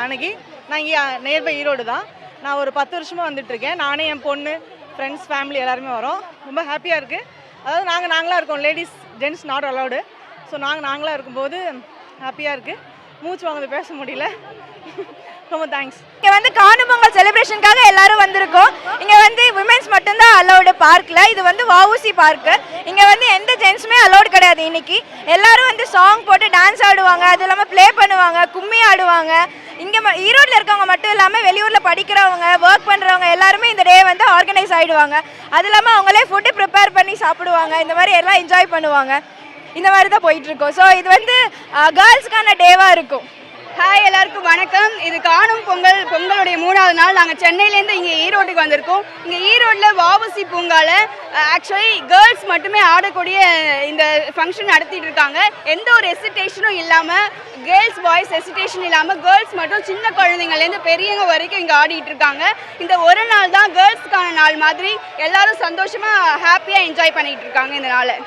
ஜானகி. நான் இங்கே நியர்பை ஈரோடு தான். நான் ஒரு 10 வருஷமாக வந்துட்டுருக்கேன். நானே என் பொண்ணு ஃப்ரெண்ட்ஸ் ஃபேமிலி எல்லாருமே வரோம். ரொம்ப ஹாப்பியாக இருக்குது. அதாவது நாங்களாக இருக்கோம், ladies gents not allowed. So நாங்களாக இருக்கும்போது ஹாப்பியாக இருக்குது. மூச்சு வாங்க பேச முடியல. ரொம்ப தேங்க்ஸ். இங்கே வந்து காணும் பொங்கல் செலிப்ரேஷனுக்காக எல்லாரும் வந்திருக்கோம். இங்கே வந்து விமென்ஸ் மட்டும்தான் அலௌடு பார்க்கில். இது வந்து வஉசி பார்க்கு. இங்கே வந்து எந்த ஜென்ஸுமே அலௌடு கிடையாது. இன்னைக்கு எல்லாரும் வந்து சாங் போட்டு டான்ஸ் ஆடுவாங்க, அது இல்லாமல் ப்ளே பண்ணுவாங்க, கும்மி ஆடுவாங்க. இங்கே ஈரோட்டில் இருக்கவங்க மட்டும் இல்லாமல் வெளியூரில் படிக்கிறவங்க ஒர்க் பண்ணுறவங்க எல்லாருமே இந்த டே வந்து ஆர்கனைஸ் ஆகிடுவாங்க. அது இல்லாமல் அவங்களே ஃபுட்டு ப்ரிப்பேர் பண்ணி சாப்பிடுவாங்க. இந்த மாதிரி எல்லாம் என்ஜாய் பண்ணுவாங்க. இந்த மாதிரி தான் போயிட்டுருக்கோம். ஸோ இது வந்து கேர்ள்ஸுக்கான டேவாக இருக்கும். ஹாய், எல்லாருக்கும் வணக்கம். இது காணும் பொங்கலுடைய 3வது நாள். நாங்கள் சென்னையிலேருந்து இங்கே ஈரோட்டுக்கு வந்திருக்கோம். இங்கே ஈரோட்டில் வஉசி பூங்காவில் ஆக்சுவலி கேர்ள்ஸ் மட்டுமே ஆடக்கூடிய இந்த ஃபங்க்ஷன் நடத்திட்டு இருக்காங்க. எந்த ஒரு எசிட்டேஷனும் இல்லாமல், கேர்ள்ஸ் பாய்ஸ் எசிட்டேஷன் இல்லாமல் கேர்ள்ஸ் மட்டும் சின்ன குழந்தைங்கள்லேருந்து பெரியவங்க வரைக்கும் இங்கே ஆடிட்டு இருக்காங்க. இந்த ஒரு நாள் தான் கேர்ள்ஸ்க்கான நாள் மாதிரி எல்லாரும் சந்தோஷமாக ஹாப்பியாக என்ஜாய் பண்ணிகிட்டு இருக்காங்க இந்த நாளை.